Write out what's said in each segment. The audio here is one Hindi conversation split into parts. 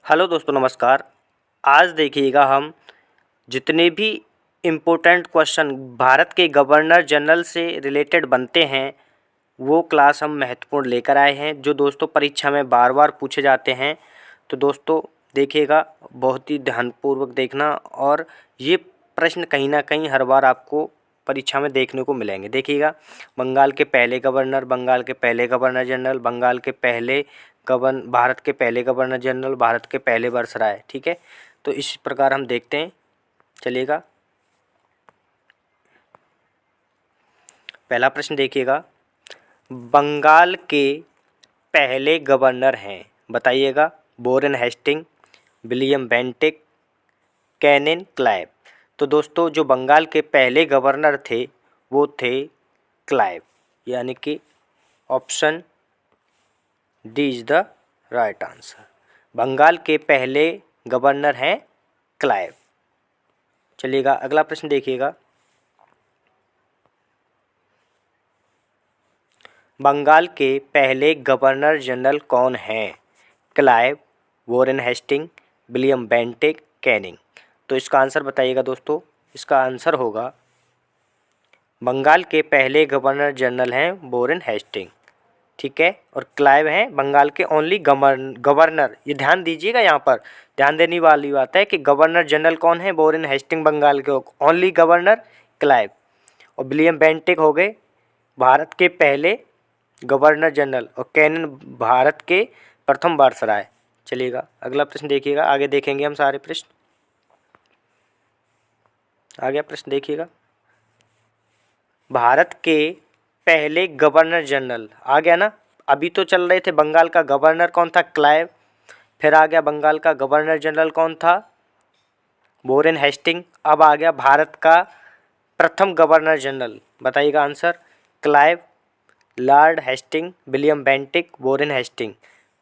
हेलो दोस्तों, नमस्कार। आज देखिएगा हम जितने भी इम्पोर्टेंट क्वेश्चन भारत के गवर्नर जनरल से रिलेटेड बनते हैं वो क्लास हम महत्वपूर्ण लेकर आए हैं, जो दोस्तों परीक्षा में बार बार पूछे जाते हैं। तो दोस्तों देखिएगा, बहुत ही ध्यानपूर्वक देखना, और ये प्रश्न कहीं ना कहीं हर बार आपको परीक्षा में देखने को मिलेंगे। देखिएगा, बंगाल के पहले गवर्नर, बंगाल के पहले गवर्नर जनरल, बंगाल के पहले भारत के पहले गवर्नर जनरल, भारत के पहले वायसराय। ठीक है, तो इस प्रकार हम देखते हैं। चलिएगा, पहला प्रश्न देखिएगा, बंगाल के पहले गवर्नर हैं, बताइएगा। Warren Hasting, William Bentinck, Canning Clive. तो दोस्तों जो बंगाल के पहले गवर्नर थे वो थे क्लाइव, यानी कि option D is the right answer. Bengal के पहले गवर्नर हैं क्लाइव। चलिएगा, अगला प्रश्न देखिएगा, बंगाल के पहले गवर्नर जनरल कौन हैं? Clive, Warren Hasting, William Bentinck, Canning. तो इसका आंसर बताइएगा दोस्तों। इसका आंसर होगा, बंगाल के पहले गवर्नर जनरल हैं वॉरेन हेस्टिंग। ठीक है, और क्लाइव हैं बंगाल के ओनली गवर्नर। ये ध्यान दीजिएगा, यहाँ पर ध्यान देने वाली बात है कि गवर्नर जनरल कौन है? वॉरेन हेस्टिंग बंगाल के ओनली गवर्नर, क्लाइव। और विलियम बेंटिक हो गए भारत के पहले गवर्नर जनरल, और कैनिन भारत के प्रथम वायसराय। चलिएगा, अगला प्रश्न देखिएगा। आगे देखेंगे हम सारे प्रश्न। आगे प्रश्न देखिएगा, भारत के पहले गवर्नर जनरल आ गया ना। अभी तो चल रहे थे बंगाल का गवर्नर कौन था? क्लाइव। फिर आ गया बंगाल का गवर्नर जनरल कौन था? Warren Hasting. अब आ गया भारत का प्रथम गवर्नर जनरल। बताइएगा answer. Clive, Lord Hasting, William Bentinck, Warren Hasting.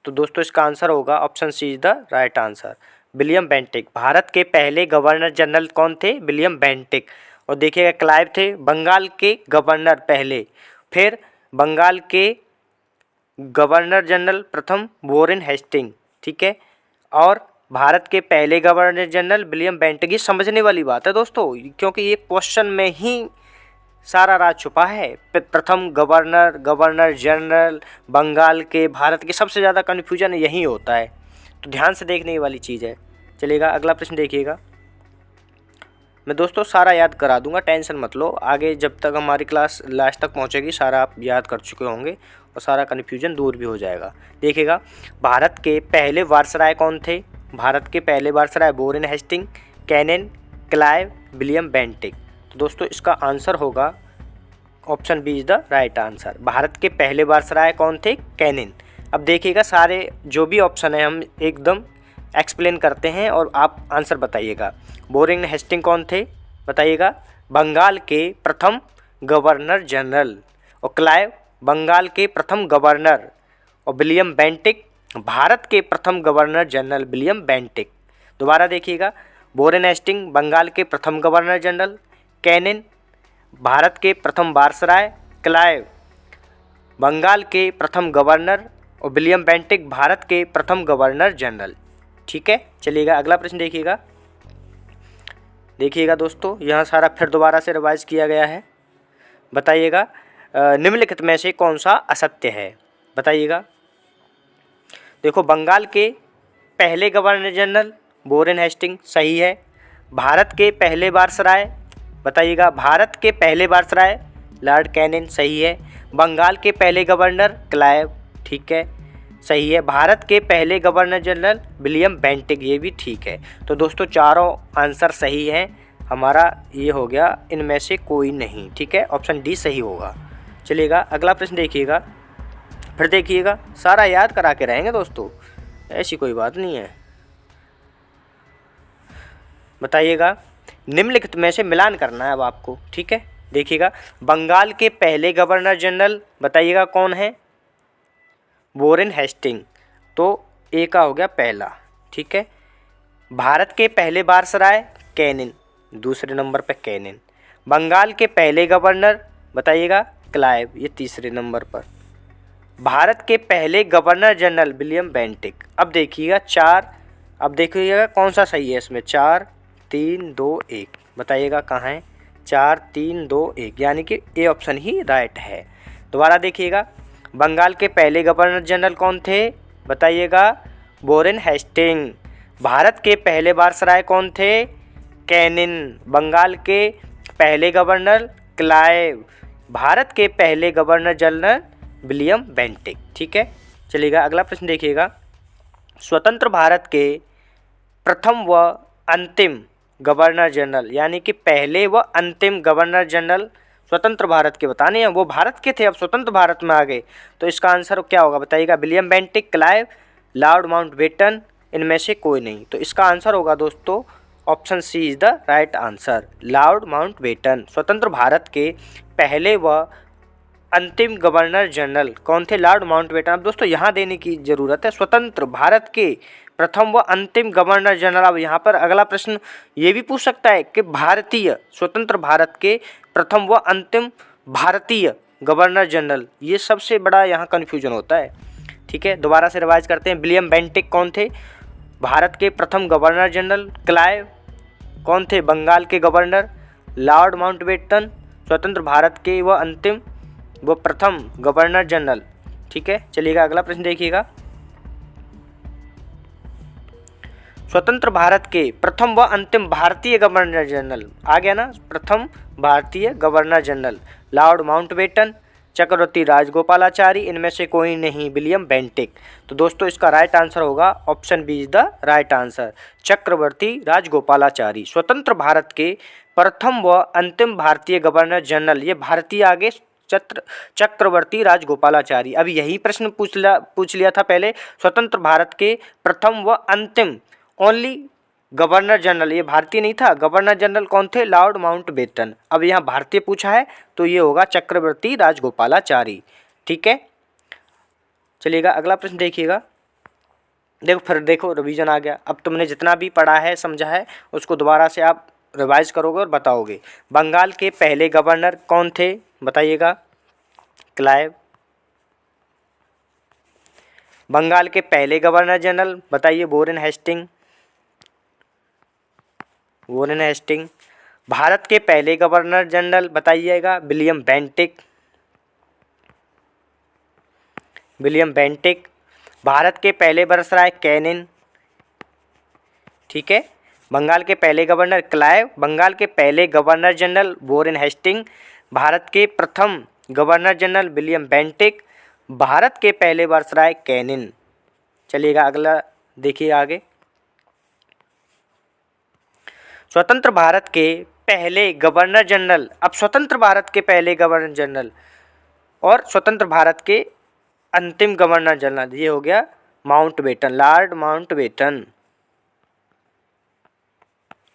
तो दोस्तों इसका आंसर होगा option C is the right answer, William Bentinck. Bharat के पहले गवर्नर जनरल कौन थे? William Bentinck. और देखिएगा, क्लाइव थे बंगाल के गवर्नर पहले, फिर बंगाल के गवर्नर जनरल प्रथम वॉरेन हेस्टिंग। ठीक है, और भारत के पहले गवर्नर जनरल विलियम बेंटिक। ये समझने वाली बात है दोस्तों, क्योंकि ये क्वेश्चन में ही सारा राज छुपा है। प्रथम गवर्नर, गवर्नर जनरल, बंगाल के, भारत के, सबसे ज़्यादा कन्फ्यूजन यही होता है। तो ध्यान से देखने वाली चीज़ है। चलिएगा, अगला प्रश्न देखिएगा। मैं दोस्तों सारा याद करा दूंगा, टेंशन मत लो। आगे जब तक हमारी क्लास लास्ट तक पहुंचेगी सारा आप याद कर चुके होंगे, और सारा कन्फ्यूजन दूर भी हो जाएगा। देखिएगा, भारत के पहले वायसराय कौन थे? भारत के पहले viceroy Warren Hasting, Canning, Clive, William Bentinck. तो दोस्तों इसका आंसर होगा option B is the right answer. Bharat के पहले वायसराय कौन थे? कैनिन। अब देखिएगा, सारे जो भी ऑप्शन है हम एकदम एक्सप्लेन करते हैं और आप आंसर बताइएगा। वॉरेन हेस्टिंग कौन थे? बताइएगा। बंगाल के प्रथम गवर्नर जनरल। और क्लाइव बंगाल के प्रथम गवर्नर। और विलियम बेंटिक भारत के प्रथम गवर्नर जनरल, विलियम बेंटिक। दोबारा देखिएगा, वॉरेन हेस्टिंग बंगाल के प्रथम गवर्नर जनरल, कैनिन भारत के प्रथम वायसराय, क्लाइव बंगाल के प्रथम गवर्नर, और विलियम बेंटिक भारत के प्रथम गवर्नर जनरल। ठीक है, चलिएगा अगला प्रश्न देखिएगा। देखिएगा दोस्तों, यहाँ सारा फिर दोबारा से रिवाइज किया गया है। बताइएगा, निम्नलिखित में से कौन सा असत्य है? बताइएगा। देखो, बंगाल के पहले गवर्नर जनरल वॉरेन हेस्टिंग सही है। भारत के पहले वायसराय, बताइएगा, भारत के पहले वायसराय लॉर्ड कैनिन सही है। बंगाल के पहले गवर्नर क्लाइव, ठीक है, सही है। भारत के पहले गवर्नर जनरल विलियम बेंटिक, ये भी ठीक है। तो दोस्तों चारों आंसर सही हैं। हमारा ये हो गया इनमें से कोई नहीं। ठीक है, ऑप्शन डी सही होगा। चलिएगा अगला प्रश्न देखिएगा। फिर देखिएगा, सारा याद करा के रहेंगे दोस्तों, ऐसी कोई बात नहीं है। बताइएगा, निम्नलिखित में से मिलान करना है अब आपको। ठीक है, देखिएगा, बंगाल के पहले गवर्नर जनरल बताइएगा कौन है? Warren Hasting. तो ए का हो गया पहला। ठीक है, भारत के पहले वायसराय कैनिन, दूसरे नंबर पर कैनिन। बंगाल के पहले गवर्नर बताइएगा क्लाइव, ये तीसरे नंबर पर। भारत के पहले गवर्नर जनरल विलियम बेंटिक। अब देखिएगा, चार अब देखिएगा कौन सा सही है इसमें, 4 3 2 1, बताइएगा कहाँ है, 4 3 2 1, यानी कि ए ऑप्शन ही राइट है। दोबारा देखिएगा, बंगाल के पहले गवर्नर जनरल कौन थे, बताइएगा वॉरेन हेस्टिंग। भारत के पहले वायसराय कौन थे, कैनिन। बंगाल के पहले गवर्नर क्लाइव। भारत के पहले गवर्नर जनरल विलियम बेंटिक। ठीक है, चलिएगा अगला प्रश्न देखिएगा, स्वतंत्र भारत के प्रथम व अंतिम गवर्नर जनरल, यानी कि पहले व अंतिम गवर्नर जनरल स्वतंत्र भारत के बताने हैं, वो भारत के थे अब स्वतंत्र भारत में आ गए, तो इसका आंसर क्या होगा बताइएगा, William Bentinck, Clive, Lord Mountbatten, इनमें से कोई नहीं। तो इसका आंसर होगा दोस्तों option C is the right answer, Lord Mountbatten. स्वतंत्र भारत के पहले व अंतिम गवर्नर जनरल कौन थे, लॉर्ड माउंटबेटन। अब दोस्तों यहाँ देने की ज़रूरत है, स्वतंत्र भारत के प्रथम व अंतिम गवर्नर जनरल। अब यहाँ पर अगला प्रश्न ये भी पूछ सकता है कि भारतीय, स्वतंत्र भारत के प्रथम व अंतिम भारतीय गवर्नर जनरल, ये सबसे बड़ा यहाँ कन्फ्यूजन होता है। ठीक है, दोबारा से रिवाइज करते हैं, विलियम बेंटिक कौन थे, भारत के प्रथम गवर्नर जनरल। क्लाइव कौन थे, बंगाल के गवर्नर। लॉर्ड माउंटबेटन स्वतंत्र भारत के व अंतिम व प्रथम गवर्नर जनरल। ठीक है, चलिएगा अगला प्रश्न देखिएगा, स्वतंत्र भारत के प्रथम व अंतिम भारतीय गवर्नर जनरल, आ गया ना, प्रथम भारतीय governor general Lord Mountbatten, Chakravarti Rajagopalachari, इनमें से कोई नहीं, विलियम बेंटिक। तो दोस्तों इसका राइट आंसर होगा option B is the right answer, Chakravarti Rajagopalachari. स्वतंत्र भारत के प्रथम व अंतिम भारतीय गवर्नर जनरल, ये भारतीय आगे चक्रवर्ती राजगोपालाचारी। अब यही प्रश्न पूछ लिया था पहले, स्वतंत्र भारत के प्रथम व अंतिम ओनली गवर्नर जनरल, ये भारतीय नहीं था, गवर्नर जनरल कौन थे, लॉर्ड माउंटबेटन। अब यहाँ भारतीय पूछा है तो ये होगा चक्रवर्ती राजगोपालाचारी। ठीक है, चलिएगा अगला प्रश्न देखिएगा, देखो फिर देखो रिवीजन आ गया, अब तुमने जितना भी पढ़ा है समझा है उसको दोबारा से आप रिवाइज करोगे और बताओगे। बंगाल के पहले गवर्नर कौन थे, बताइएगा क्लाइव। बंगाल के पहले गवर्नर जनरल बताइए, Warren Hasting, Warren Hasting. Bharat के पहले गवर्नर जनरल बताइएगा, William Bentinck, William Bentinck. Bharat के पहले वायसराय कैनिन। ठीक है, बंगाल के पहले गवर्नर क्लाइव, बंगाल के पहले governor general Warren Hasting, Bharat के प्रथम governor general William Bentinck, Bharat के पहले वायसराय कैनिन। चलिएगा अगला देखिए आगे, स्वतंत्र भारत के पहले गवर्नर जनरल। अब स्वतंत्र भारत के पहले गवर्नर जनरल और स्वतंत्र भारत के अंतिम गवर्नर जनरल, ये हो गया Mountbatten, Lord Mountbatten,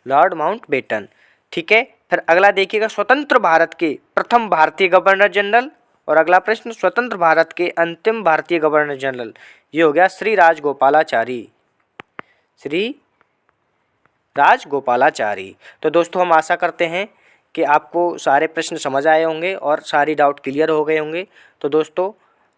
Lord Mountbatten. ठीक है, फिर अगला देखिएगा, स्वतंत्र भारत के प्रथम भारतीय गवर्नर जनरल, और अगला प्रश्न स्वतंत्र भारत के अंतिम भारतीय गवर्नर जनरल, ये हो गया श्री राजगोपालाचारी, श्री राजगोपालाचारी। तो दोस्तों हम आशा करते हैं कि आपको सारे प्रश्न समझ आए होंगे और सारी डाउट क्लियर हो गए होंगे। तो दोस्तों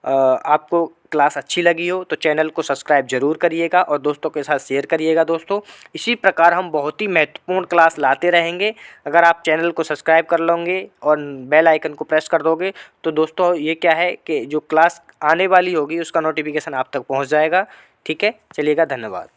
आपको क्लास अच्छी लगी हो तो चैनल को सब्सक्राइब जरूर करिएगा और दोस्तों के साथ शेयर करिएगा। दोस्तों इसी प्रकार हम बहुत ही महत्वपूर्ण क्लास लाते रहेंगे। अगर आप चैनल को सब्सक्राइब कर लोगे और बेल आइकन को प्रेस कर दोगे तो दोस्तों ये क्या है कि जो क्लास आने वाली होगी उसका नोटिफिकेशन आप तक पहुंच जाएगा। ठीक है, चलिएगा, धन्यवाद।